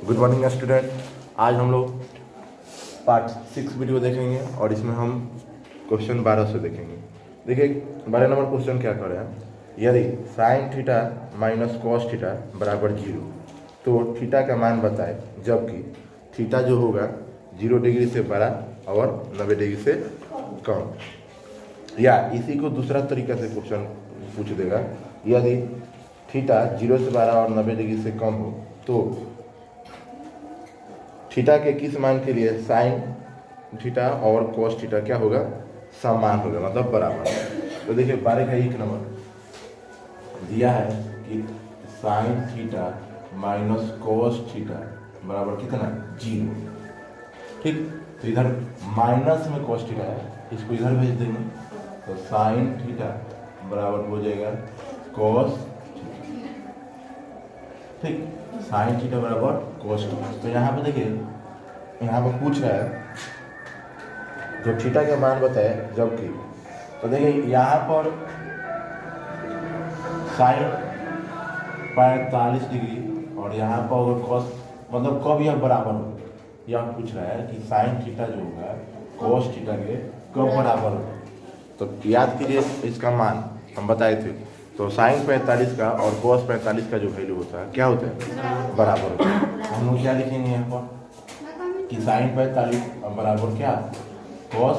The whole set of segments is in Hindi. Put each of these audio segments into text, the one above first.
Good morning student. आज हम लोग पार्ट 6 वीडियो देखेंगे और इसमें हम क्वेश्चन 12 से देखेंगे। देखिए 12 नंबर क्वेश्चन क्या कर रहे हैं, यदि sine theta minus cos theta बराबर 0 तो थीटा का मान बताए जबकि थीटा जो होगा 0 डिग्री से बड़ा और 90 डिग्री से कम। या इसी को दूसरा तरीका से क्वेश्चन पूछ देगा, यदि थीटा 0 से बड़ा और 90 डिग्री से कम हो तो थीटा के किस मान के लिए साइन थीटा और कॉस थीटा क्या होगा, समान होगा, मतलब बराबर। तो देखिए 12 का 1 नंबर दिया है कि sine theta minus cos theta बराबर कितना 0। ठीक, तो इधर माइनस में कॉस थीटा है, इसको इधर भेज देंगे तो साइन थीटा बराबर हो जाएगा कॉस। ठीक, साइन थीटा बराबर कॉस थीटा। तो यहाँ पे देखिए, यहाँ पर पूछ रहा है जो थीटा का मान बताए जबकि, तो देखिए यहाँ पर साइन 45 डिग्री और यहाँ पर अगर कॉस, मतलब कब यह बराबर हो, यह पूछ रहा है कि साइन थीटा जो होगा कॉस थीटा के कब बराबर हो। तो याद कीजिए इसका मान हम बताए थे, तो साइन 45 का और कॉस 45 का जो वैल्यू होता है क्या होता है, बराबर होता है। हम लोग क्या लिखेंगे यहाँ पर कि साइन 45 बराबर क्या कॉस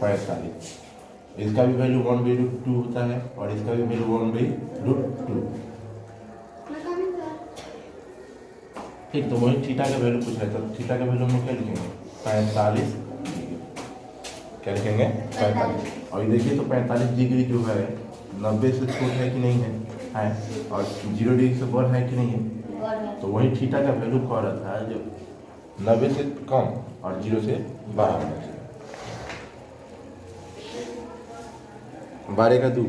45, इसका भी वैल्यू 1/√2 होता है और इसका भी वैल्यू 1/√2। ठीक, तो वही थीटा का वैल्यू पूछ रहा है, तो थीटा का वैल्यू हम लोग क्या लिखेंगे 45, क्या लिखेंगे 45। और ये देखिए तो 45 डिग्री जो है 90 से छोट है कि नहीं है, और 0 डिग्री से बड़ा है कि नहीं है। तो वही थीटा का वैल्यू कह रहा था जो 90 से कम और 0 से बड़ा होना चाहिए। 12 का 2,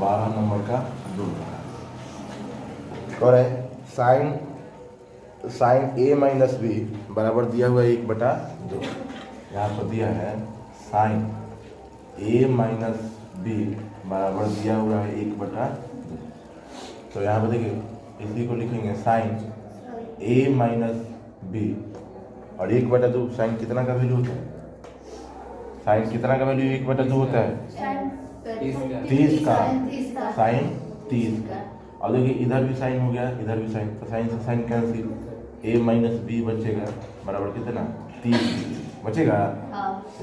12 नंबर का 2 कह रहे साइन ए माइनस बी बराबर दिया हुआ है 1/2। यहाँ पर दिया है साइन ए माइनस बी बराबर दिया हुआ है 1/2। तो यहाँ पर देखिए इसी को लिखेंगे साइन ए माइनस बी और 1/2। साइन कितना का वैल्यू होता है, साइन कितना का वैल्यू 1/2 होता है 30 का, साइन 30 का। और देखिए इधर भी साइन हो गया, इधर भी साइन, तो साइन से साइन कैंसिल, ए माइनस बी बचेगा बराबर कितना 30 बचेगा।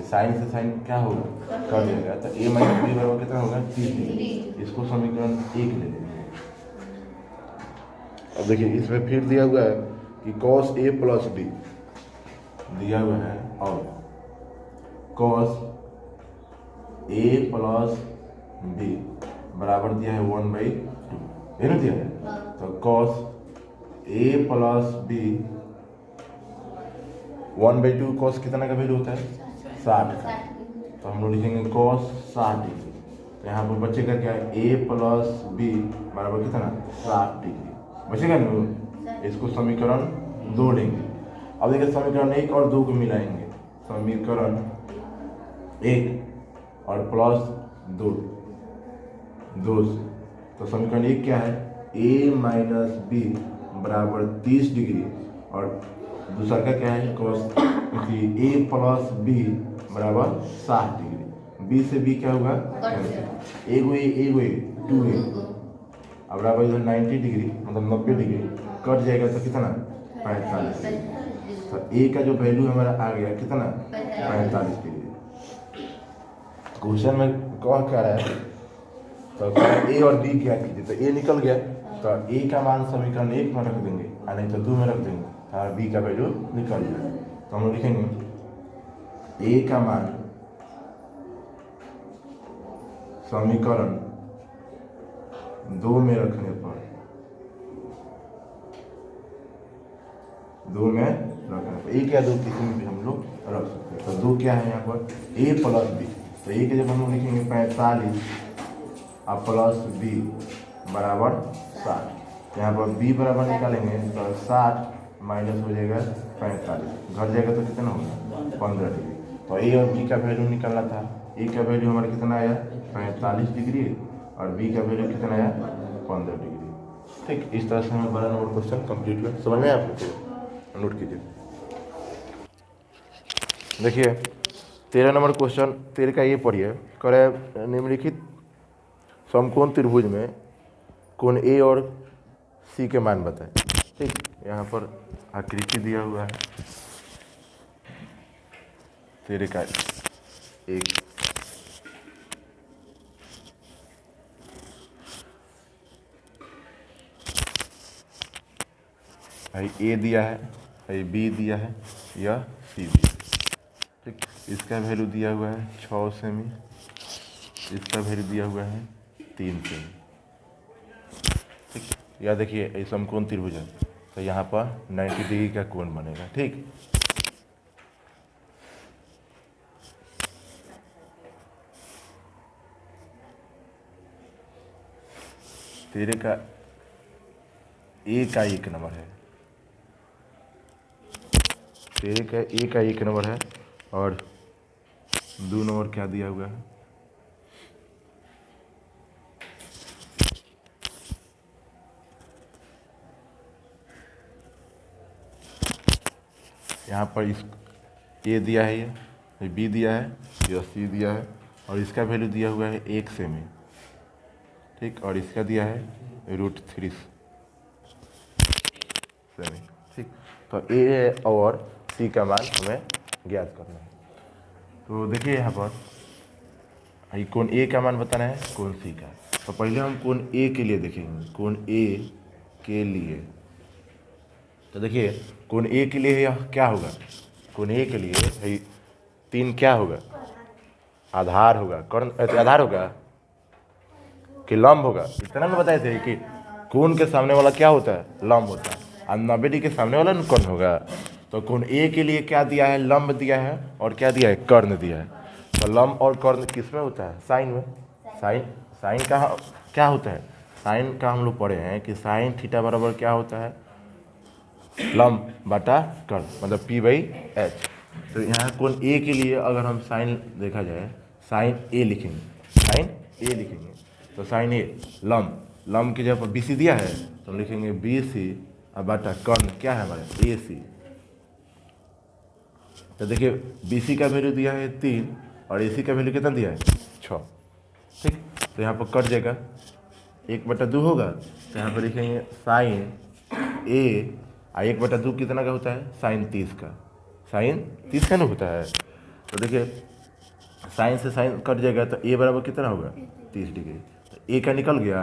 साइन से साइन क्या होगा, कट जाएगा, तो ए माइनस बी बराबर कितना होगा 30। इसको समीकरण 1 ले लेंगे। अब देखिए इसमें फिर दिया हुआ है कि cos a प्लस बी दिया हुआ है और cos a प्लस बी बराबर दिया है 1/2, ये ना दिया है। तो cos a plus B 1/2, cos कितना का वैल्यू होता है 60 का, तो हम लोग लिखेंगे cos 60 डिग्री। तो यहाँ पर बचेगा क्या, a प्लस बी बराबर कितना 60 डिग्री बचेगा ना। इसको समीकरण 2 लेंगे। अब देखिए समीकरण 1 और 2 को मिलाएंगे, समीकरण 1 और प्लस 2 से, तो समीकरण 1 क्या है, a माइनस बी बराबर 30 डिग्री और दूसरा का क्या है cos a प्लस बी बराबर 60 डिग्री। b से b क्या होगा, एगो ए 2a, अब बराबर इधर 90 डिग्री मतलब 90 डिग्री कट जाएगा तो कितना 45 डिग्री। तो a का जो वैल्यू हमारा आ गया कितना 45 डिग्री। क्वेश्चन में कह क्या रहा है, तो a और b क्या कीजिए, तो a निकल गया तो a का मान समीकरण 1 में रख देंगे और नहीं तो 2 में रख देंगे और b का वैल्यू निकल जाएगा। तो हम लोग लिखेंगे a का मान समीकरण 2 में रखने पर, 2 में रखने पर 1 या 2 किसी में भी हम लोग रख सकते हैं। तो 2 क्या है यहाँ पर a प्लस बी, तो a के जब हम लोग लिखेंगे 45 और प्लस बी बराबर 60। यहाँ पर b बराबर निकालेंगे तो 60 माइनस हो जाएगा 45, घट जाएगा तो कितना होगा 15 डिग्री। तो a और b का वैल्यू निकालना था, a का वैल्यू हमारा कितना आया 45 डिग्री और बी का वैल्यू कितना आया 15 डिग्री। ठीक, इस तरह से हमें 12 नंबर क्वेश्चन कंप्लीट हुआ। समझ में आप लोग नोट कीजिए। देखिए 13 नंबर क्वेश्चन 13 का ये पढ़िए, करे निम्नलिखित समकोण त्रिभुज में कोण ए और सी के मान बताएं। ठीक, यहाँ पर आकृति दिया हुआ है 13 का एक, भाई ए दिया है, भाई बी दिया है, या सी दिया है। ठीक, इसका वैल्यू दिया हुआ है 6 सेमी, इसका वैल्यू दिया हुआ है 3 सेमी। ठीक, या देखिए ये समकोण त्रिभुज है तो यहाँ पर 90 डिग्री का कोण बनेगा। ठीक, तेरे का ए का एक नंबर है, तेरे का ए का एक नंबर है और 2 नंबर क्या दिया हुआ है, यहाँ पर इस ए दिया है, ये बी दिया है, ये सी दिया है और इसका वैल्यू दिया हुआ है 1 सेमी। ठीक, और इसका दिया है √3 सेमी। ठीक, तो ए और सी का मान हमें ज्ञात करना है। तो देखिए यहाँ पर कोण ए का मान बताना है, कोण सी का। तो पहले हम कोण ए के लिए देखेंगे, कोण ए के लिए। तो देखिए कोण ए के लिए यह क्या होगा, कोण ए के लिए भाई 3 क्या होगा, आधार होगा, कर्ण आधार होगा कि लंब होगा। इतना में बताए थे कि कोण के सामने वाला क्या होता है, लंब होता है, और 90 डिग्री के सामने वाला कर्ण होगा। तो कोण ए के लिए क्या दिया है, लंब दिया है और क्या दिया है, कर्ण दिया है। तो लंब और कर्ण किस में होता है, साइन में। साइन का क्या होता है, साइन का हम लोग पढ़े हैं कि साइन थीटा बराबर क्या होता है, लंब बटा कर्ण, मतलब P/H। तो यहाँ कोण ए के लिए अगर हम साइन देखा जाए, साइन ए लिखेंगे, साइन ए लिखेंगे तो साइन ए लंब की जगह पर BC दिया है तो हम लिखेंगे BC और बटा कर्ण क्या है हमारे AC। तो देखिए BC का वैल्यू दिया है 3 और AC का वैल्यू कितना दिया है 6। ठीक, तो यहाँ पर कट जाएगा, 1/2 होगा तो यहाँ पर लिखेंगे साइन ए, 1/2 कितना का होता है, साइन 30 का, साइन 30 का ना होता है। तो देखिए साइन से साइन कट जाएगा तो ए बराबर कितना होगा 30 डिग्री। तो ए का निकल गया।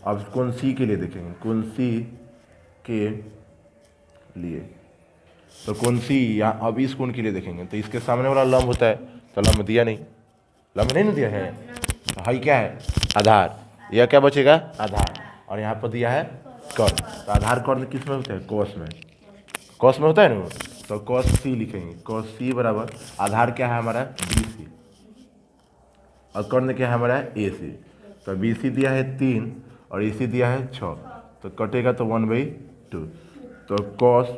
अब कोण सी के लिए देखेंगे, कोण सी के लिए, तो कोण सी या अब इस कोण के लिए देखेंगे तो इसके सामने वाला लंब होता है, तो लंब दिया नहीं, लंब नहीं दिया है, तो हाई क्या है, आधार, यह क्या बचेगा, आधार, और यहाँ पर दिया है कर्ण। तो आधार कर्ण किस में होता है, कॉस में, कॉस में होता है ना। तो कॉस सी लिखेंगे, कॉस सी बराबर आधार क्या है हमारा BC और कर्ण क्या है हमारा AC। तो BC दिया है 3 और AC दिया है 6, तो कटेगा तो 1/2। तो कॉस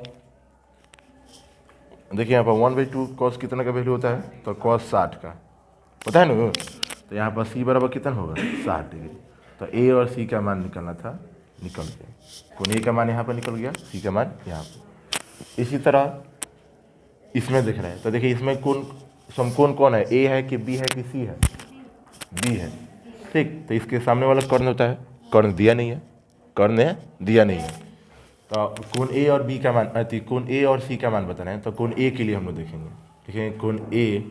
देखिए यहाँ पर 1/2 कॉस कितना का वैल्यू होता है, तो कॉस 60 का होता है ना। तो यहाँ पर C बराबर कितना होगा 60 डिग्री। तो A और C का मान निकलना था, निकल गया। कोण A का मान यहाँ पर निकल गया, C का मान यहाँ पर। इसी तरह इसमें देख रहे हैं तो देखिए इसमें कोण समकोण कौन है, A है कि B है कि C है, B है। ठीक, तो इसके सामने वाला कर्ण होता है, कर्ण दिया नहीं है, कर्ण दिया नहीं है। तो कोण A और B का मान, कोण A और C का मान बताना है। तो कोण A के लिए हम लोग देखेंगे, देखेंगे कोण A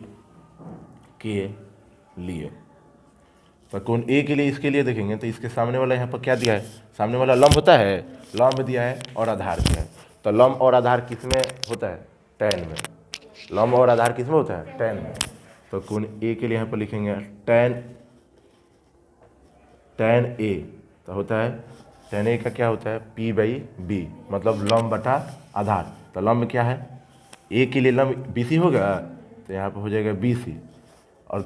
के लिए, तो कोण A के लिए इसके लिए देखेंगे तो इसके सामने वाला यहाँ पर क्या दिया है, सामने वाला लंब होता है, लंब दिया है और आधार दिया है। तो लंब और आधार किस में होता है, tan में, लंब और आधार किस में होता है, tan में। तो कोण A के लिए यहाँ पर लिखेंगे tan A, तो होता है tan A का क्या होता है P/B, मतलब लंब बटा आधार। तो लंब क्या है, A के लिए लंब BC होगा तो यहाँ पर हो जाएगा BC और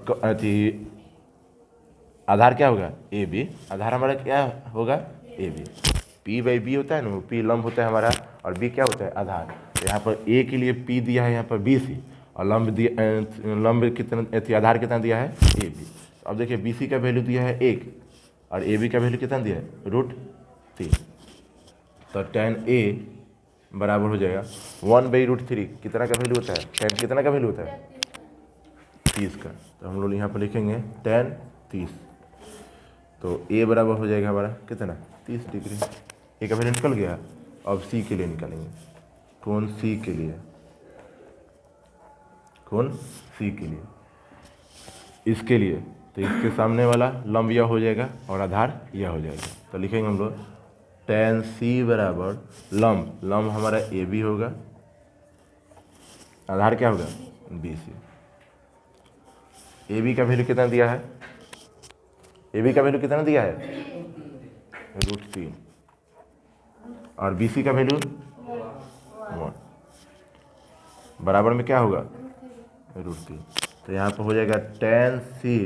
आधार क्या होगा AB, आधार हमारा क्या होगा AB। P/B होता है ना, P लंब होता है हमारा और B क्या होता है आधार। तो यहाँ पर A के लिए P दिया है यहाँ पर BC और लंब कितना, आधार कितना दिया है AB। अब देखिए BC का वैल्यू दिया है 1 और ए बी का वैल्यू कितना दिया है, √3। तो tan A बराबर हो जाएगा 1/√3। कितना का वैल्यू होता है, tan कितना का वैल्यू होता है, 30 का। तो हम लोग यहाँ पर लिखेंगे tan 30। तो A बराबर हो जाएगा हमारा कितना, 30 डिग्री। ए का वैल्यू निकल गया। अब सी के लिए निकालेंगे, कोण सी के लिए, कोण सी के लिए, इसके लिए तो इसके सामने वाला लंब यह हो जाएगा और आधार यह हो जाएगा। तो लिखेंगे हम लोग tan सी बराबर लंब, लंब हमारा ए बी होगा, आधार क्या होगा, बी सी। ए बी का वैल्यू कितना दिया है, ए बी का वैल्यू कितना दिया है, √3, और बी सी का वैल्यू 1, बराबर में क्या होगा, √3। तो यहाँ पर हो जाएगा tan सी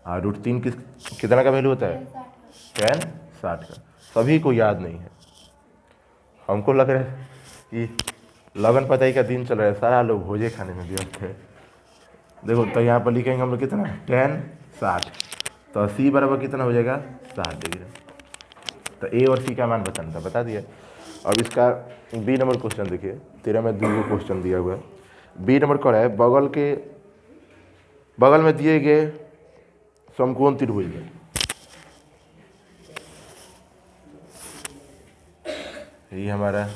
और √3 कितना का वैल्यू होता है, tan 60 का। सभी को याद नहीं है, हमको लग रहा है कि लगन पताई का दिन चल रहा है, सारा लोग भोजे खाने में व्यस्त है। देखो तो यहाँ पर लिखेंगे हम लोग कितना, tan 60। तो सी बराबर कितना हो जाएगा, 60 डिग्री। तो ए और सी का मान बताना था, बता दिया। अब इसका बी नंबर क्वेश्चन देखिए, 13 में 2 क्वेश्चन दिया हुआ है। बी नंबर कौन है, बगल में दिए गए समकोण त्रिभुज में ये हमारा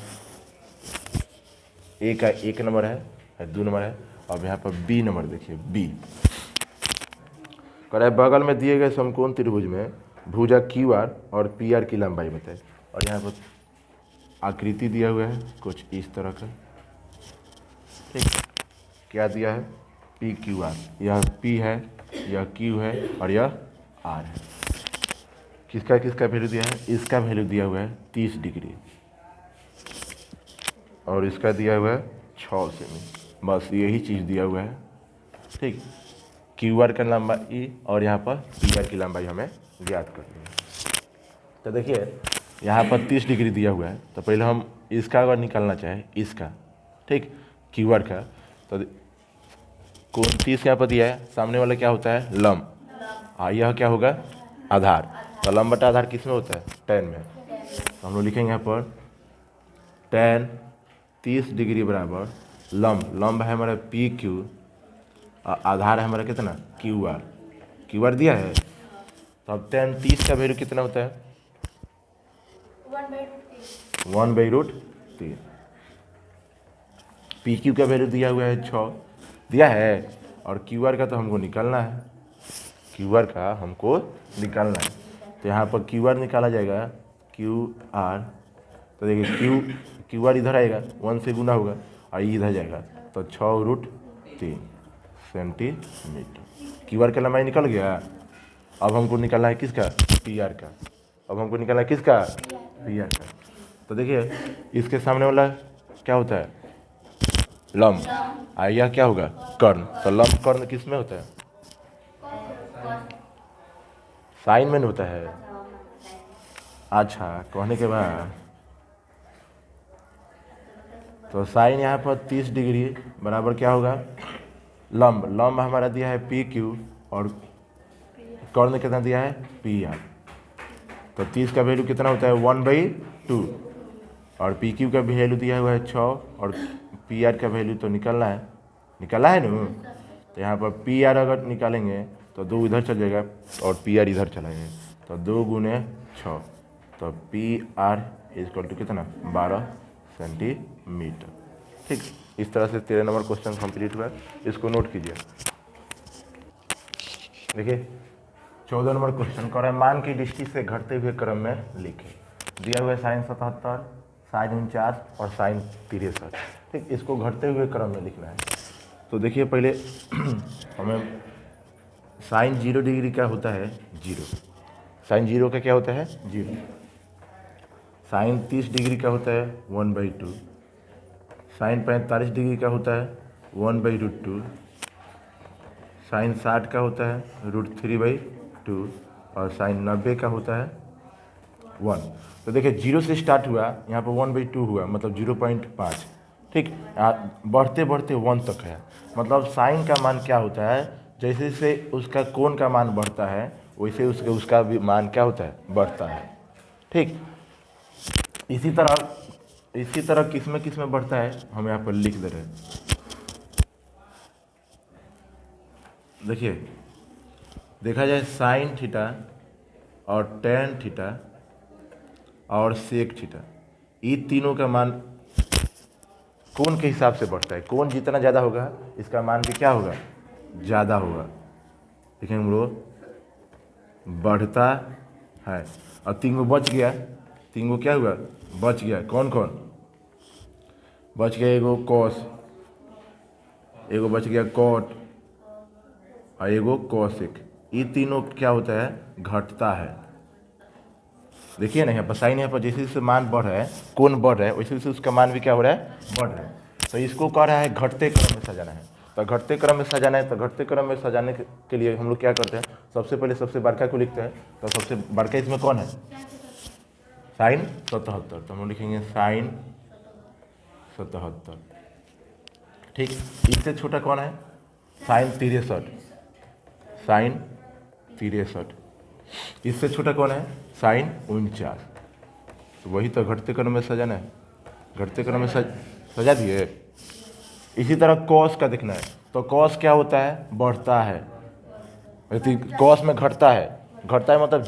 ए का 1 नंबर है, 2 नंबर है। अब यहाँ पर बी नंबर देखिए, बी कह रहा है बगल में दिए गए समकोण त्रिभुज में भुजा क्यू आर और पी आर की लंबाई बताए। और यहाँ पर आकृति दिया हुआ है कुछ इस तरह का, ठीक, क्या दिया है, पी क्यू आर, यह पी है, यह क्यू है और यह आर है। किसका किसका वैल्यू दिया है, इसका वैल्यू दिया हुआ है 30 डिग्री और इसका दिया हुआ है 6 सेमी, बस यही चीज़ दिया हुआ है, ठीक। क्यू आर का लंबाई और यहाँ पर पी आर की लंबाई हमें ज्ञात करनी है। तो देखिए यहाँ पर 30 डिग्री दिया हुआ है, तो पहले हम इसका अगर निकालना चाहें, इसका, ठीक, क्यू आर का, तो कोण 30 यहाँ पर दिया है, सामने वाला क्या होता है, लंब, और यह क्या होगा, आधार। तो लंब बटा आधार किस में होता है, tan में। तो हम लोग लिखेंगे यहाँ पर tan 30 डिग्री बराबर लंब, लंब है हमारा पी क्यू, आधार है हमारा कितना, क्यू आर, क्यू आर दिया है। तो अब tan 30 का वैल्यू कितना होता है, 1/√3। पी क्यू का वैल्यू दिया हुआ है 6 दिया है, और क्यू आर का तो हमको निकालना है, क्यू आर का हमको निकालना है। तो यहाँ पर क्यू आर निकाला जाएगा, क्यू आर, तो देखिए क्यू आर इधर आएगा, 1 से गुना होगा और ये इधर जाएगा, तो 6√3 सेंटीमीटर। क्यू आर का लंबाई निकल गया। अब हमको निकालना है किसका, पी आर का। अब हमको निकालना है किसका, पी आर का। तो देखिए इसके सामने वाला क्या होता है, लंब, यह क्या होगा, कर्ण। तो लंब कर्ण किस में होता है, साइन में होता है। अच्छा, कहने के बाद तो साइन यहाँ पर 30 डिग्री बराबर क्या होगा, लंब, लंब हमारा दिया है पी क्यू और कर्ण कितना दिया है, पी आर। तो 30 का वैल्यू कितना होता है, 1/2, और पी क्यू का वैल्यू दिया हुआ है 6 और पी आर का वैल्यू तो निकालना है ना। तो यहाँ पर पी आर अगर निकालेंगे तो 2 इधर चल जाएगा और पी आर इधर चलेंगे, तो 2 × 6, तो पी आर इक्वल टू कितना, 12 सेंटीमीटर, ठीक। इस तरह से 13 नंबर क्वेश्चन कंप्लीट हुआ, इसको नोट कीजिए। देखिए 14 नंबर क्वेश्चन कर रहा है, मान की दृष्टि से घटते हुए क्रम में लिखे। दिया हुआ है sin 77, sin 49 और sin 63, ठीक। इसको घटते हुए क्रम में लिखना है। तो देखिए पहले हमें sin 0 डिग्री का होता है 0, sin 0 का क्या होता है 0, sin 30 डिग्री का होता है 1/2, sin 45 डिग्री का होता है 1/√2, sin 60 का होता है √3/2 और sin 90 का होता है 1। तो देखिए 0 से स्टार्ट हुआ, यहाँ पर 1/2 हुआ, मतलब 0.5, ठीक। बढ़ते बढ़ते 1 तक है, मतलब साइन का मान क्या होता है, जैसे जैसे उसका कोण का मान बढ़ता है वैसे उसका भी मान क्या होता है, बढ़ता है। ठीक, इसी तरह किस में बढ़ता है, हम यहाँ पर लिख दे रहे हैं। देखिए, देखा जाए साइन थीटा और टेन थीटा और सेक थीटा, ये तीनों का मान कोण के हिसाब से बढ़ता है। कोण जितना ज़्यादा होगा इसका मान भी क्या होगा, ज़्यादा होगा। देखें हम लोग बढ़ता है, और तीन गो बच गया, तीन गो क्या हुआ, बच गया। कौन कौन बच गया, एगो कॉस, एगो बच गया कॉट और एगो कॉसेक। ये तीनों क्या होता है, घटता है। देखिए ना यहाँ पर साइन, यहाँ पर जैसे जैसे मान बढ़ रहा है, कोण बढ़ रहा है, वैसे वैसे उसका मान भी क्या हो रहा है, बढ़ रहा है। तो इसको कह रहा है घटते क्रम में सजाना है। तो घटते क्रम में सजाना है, तो घटते क्रम में सजाने के लिए हम लोग क्या करते हैं, सबसे पहले सबसे बड़का को लिखते हैं। तो सबसे बड़का इसमें कौन है, साइन 77। तो हम लिखेंगे साइन 77। ठीक, इससे छोटा कौन है, साइन 63, साइन 63। इससे छोटा कौन है, साइन 49। तो वही तो घटते क्रम में सजाना है, घटते क्रम में सजा दिए। इसी तरह कॉस का देखना है, तो कॉस क्या होता है, बढ़ता है। कॉस में घटता है, घटता है मतलब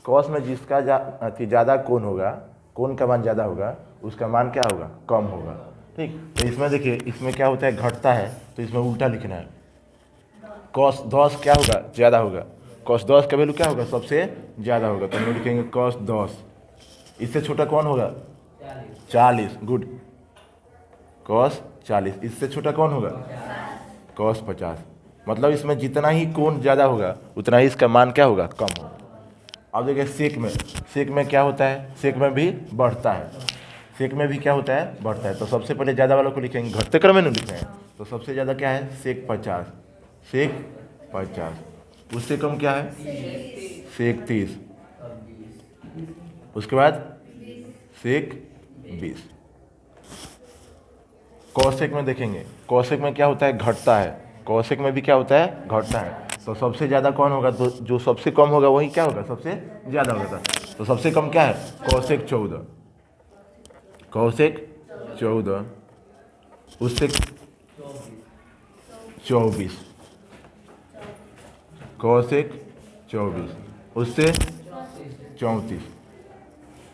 कॉस में जिसका ज़्यादा कोण होगा, कोण का मान ज़्यादा होगा, उसका मान क्या होगा, कम होगा। ठीक, तो इसमें देखिए, इसमें क्या होता है, घटता है, तो इसमें उल्टा लिखना है। कॉस 10 क्या होगा, ज़्यादा होगा। कॉस 10 का वैल्यू क्या होगा, सबसे ज़्यादा होगा। तो हम लिखेंगे कॉस 10। इससे छोटा कौन होगा, 40। Good, cos 40। इससे छोटा कौन होगा, कॉस 50। मतलब इसमें जितना ही कोण ज़्यादा होगा उतना ही इसका मान क्या होगा, कम होगा। अब देखिए सेक में क्या होता है, सेक में भी बढ़ता है, सेक में भी क्या होता है, बढ़ता है। तो सबसे पहले ज़्यादा वालों को लिखेंगे, घटते क्रम में नहीं लिख रहे हैं। तो सबसे ज़्यादा क्या है, सेक 50, सेक 50। उससे कम क्या है, सेक 30। उसके बाद सेक 20। कॉसेक में देखेंगे, कॉसेक में क्या होता है, घटता है। कॉसेक में भी क्या होता है, घटता है। तो सबसे ज़्यादा कौन होगा, तो जो सबसे कम होगा वही क्या होगा, सबसे ज़्यादा होगा। तो सबसे कम क्या है, कॉसेक 14, कॉसेक 14। उससे 24, कॉसेक 24। उससे 34,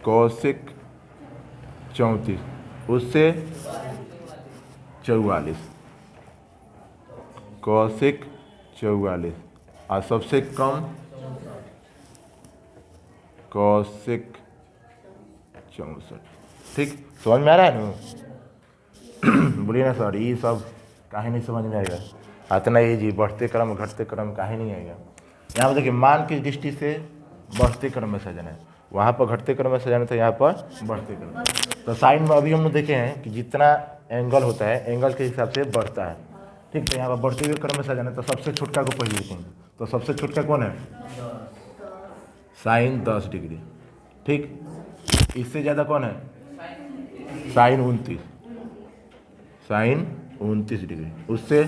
कॉसेक 34। उससे 44, कॉसेक 44। और सबसे कम कॉसेक 64। ठीक, समझ में आ रहा है ना? बोलिए ना सर, ये सब काहे नहीं समझ में आएगा, इतना ये जी बढ़ते क्रम घटते क्रम काहे नहीं आएगा। यहाँ पर देखिए, मान की दृष्टि से बढ़ते क्रम में सजाना है, वहाँ पर घटते क्रम में सजाना था, यहाँ पर बढ़ते क्रम। तो साइन में अभी हम लोग देखे हैं कि जितना एंगल होता है, एंगल के हिसाब से बढ़ता है। ठीक, तो यहाँ पर बढ़ते हुए क्रम में सजाना है, तो सबसे छोटका को पहले लिखेंगे। तो सबसे छोटका कौन है, साइन 10 डिग्री। ठीक, इससे ज़्यादा कौन है, साइन 29, साइन 29 डिग्री। उससे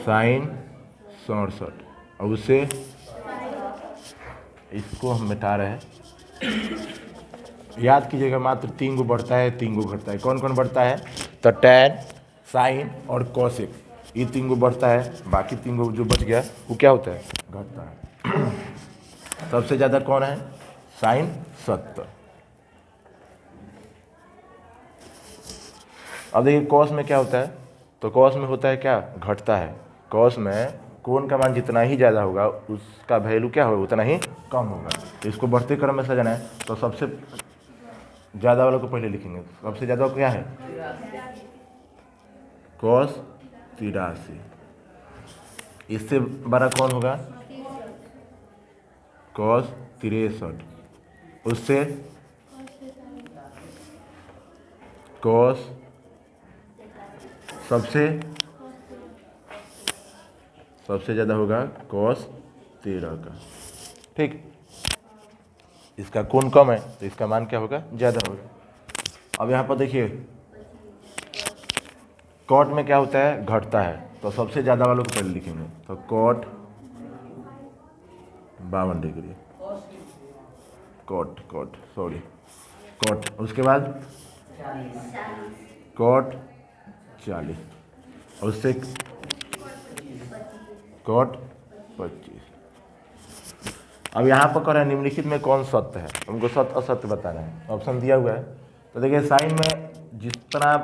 साइन 67। और उससे, इसको हम मिटा रहे हैं, याद कीजिएगा, मात्र 3 गो बढ़ता है, 3 गो घटता है। कौन कौन बढ़ता है, तो टैन, साइन और कॉसेक, ये 3 गो बढ़ता है। बाकी 3 गो जो बच गया वो क्या होता है, घटता है। सबसे ज़्यादा कौन है, साइन 70। अब देखिए कॉस में क्या होता है, तो कॉस में होता है क्या, घटता है। कॉस में कोण का मान जितना ही ज़्यादा होगा उसका वैल्यू क्या होगा, उतना ही कम होगा। तो इसको बढ़ते क्रम में सजाना है, तो सबसे ज़्यादा वालों को पहले लिखेंगे। सबसे ज़्यादा क्या है, कॉस 83। इससे बड़ा कौन होगा, कॉस 63। उससे कॉस, सबसे ज़्यादा होगा कॉस 13 का। ठीक, इसका कोण कम है तो इसका मान क्या होगा, ज़्यादा होगा। अब यहाँ पर देखिए, कॉट में क्या होता है, घटता है। तो सबसे ज़्यादा वालों को पहले लिखेंगे। तो कॉट 52 डिग्री, कॉट उसके बाद कॉट 40 और उससे कॉट 25। अब यहाँ पर कह रहा है निम्नलिखित में कौन सत्य है, हमको सत्य असत्य बताना है। ऑप्शन दिया हुआ है, तो देखिए साइन में जितना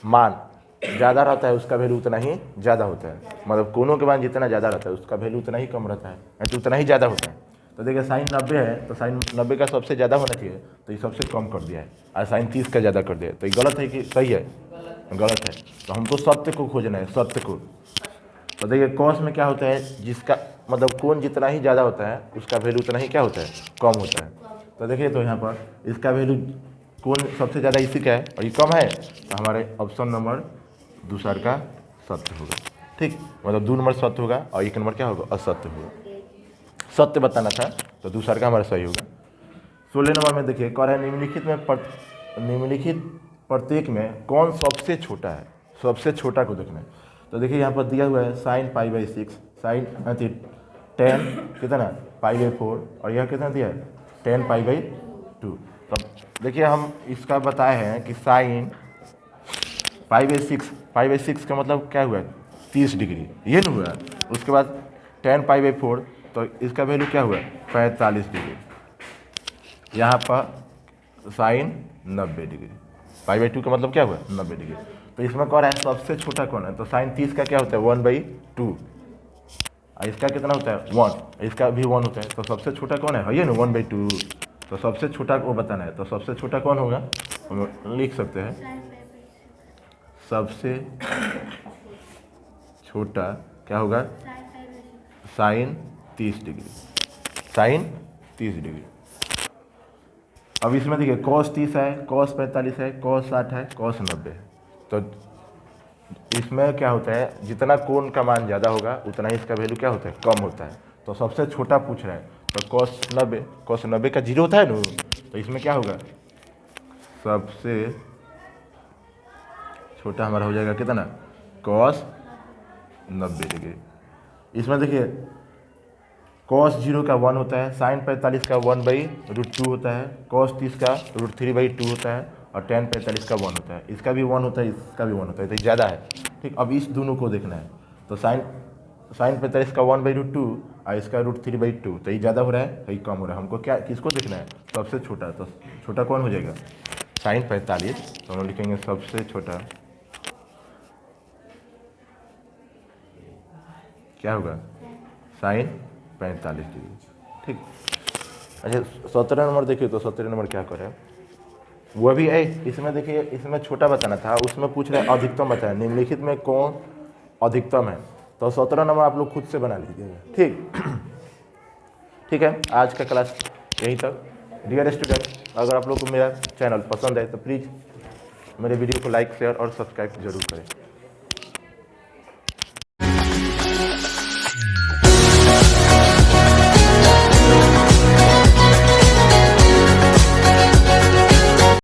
मान ज़्यादा रहता है उसका वैल्यू उतना ही ज़्यादा होता है, मतलब कोनों के मान जितना ज़्यादा रहता है उसका वैल्यू उतना ही कम रहता है, तो उतना ही ज़्यादा होता है। तो देखिए साइन 90 है तो साइन 90 का सबसे ज़्यादा होना चाहिए, तो ये सबसे कम कर दिया है, और साइन 30 का ज़्यादा कर दिया है, तो ये गलत है कि सही है? गलत है। तो हमको सत्य को खोजना है, सत्य को। तो देखिए कॉस में क्या होता है, जिसका मतलब कोण जितना ही ज़्यादा होता है उसका वैल्यू उतना ही क्या होता है, कम होता है। तो देखिए तो यहाँ पर इसका वैल्यू कोण सबसे ज़्यादा इसी का है और ये कम है, तो हमारे ऑप्शन नंबर दूसरा का सत्य होगा। ठीक, मतलब 2 नंबर सत्य होगा और 1 नंबर क्या होगा, असत्य होगा। सत्य बताना था तो दूसरा का हमारा सही होगा। 16 नंबर में देखिए कह रहा है निम्नलिखित प्रत्येक में कौन सबसे छोटा है, सबसे छोटा को देखना है। तो देखिए यहाँ पर दिया हुआ है साइन π/6, साइन 10 कितना π/4 और यह कितना दिया है 10 π/2। तब देखिए हम इसका बताए हैं कि साइन π/6 का मतलब क्या हुआ, 30 डिग्री, ये नहीं हुआ। उसके बाद 10 π/4 तो इसका वैल्यू क्या हुआ, 45 डिग्री। यहाँ पर साइन 90 डिग्री, π/2 का मतलब क्या हुआ, 90 डिग्री। तो इसमें कह रहा है सबसे छोटा कौन है, तो साइन 30 का क्या होता है 1/2 और इसका कितना होता है 1, इसका भी 1 होता है। तो सबसे छोटा कौन है ये ना 1/2, तो सबसे छोटा को बताना है। तो सबसे छोटा कौन होगा, हम लिख सकते हैं सबसे छोटा क्या होगा, साइन 30 डिग्री, साइन 30 डिग्री। अब इसमें देखिए कॉस 30 है, कॉस 45 है, कॉस 60 है, कॉस 90 है। तो इसमें क्या होता है, जितना कोण का मान ज़्यादा होगा उतना ही इसका वैल्यू क्या होता है, कम होता है। तो सबसे छोटा पूछ रहा है, तो कॉस 90 का 0 होता है ना, तो इसमें क्या होगा, सबसे छोटा हमारा हो जाएगा कितना, कॉस 90 डिग्री। इसमें देखिए कॉस 0 का 1 होता है, साइन 45 का 1/√2 होता है, कॉस 30 का √3/2 होता है और tan 45 का 1 होता है। इसका भी 1 होता है, इसका भी 1 होता है, तो ज़्यादा है। ठीक, अब इस दोनों को देखना है। तो साइन 45 का 1/√2 और इसका √3/2, तो ये ज़्यादा हो रहा है, तो ये कम हो रहा है। हमको क्या किसको देखना है, सबसे छोटा। तो छोटा कौन हो जाएगा, साइन 45, तो हम लिखेंगे सबसे छोटा क्या होगा, साइन 45 डिग्री। ठीक, अच्छा 17 नंबर देखिए, तो 17 नंबर क्या करें, वह भी है। इसमें देखिए, इसमें छोटा बताना था, उसमें पूछ रहे अधिकतम बताया, निम्नलिखित में कौन अधिकतम है। तो 17 नंबर आप लोग खुद से बना लीजिएगा। ठीक है, आज का क्लास यहीं तक। डियर स्टूडेंट, अगर आप लोग को मेरा चैनल पसंद है तो प्लीज़ मेरे वीडियो को लाइक, शेयर और सब्सक्राइब जरूर करें।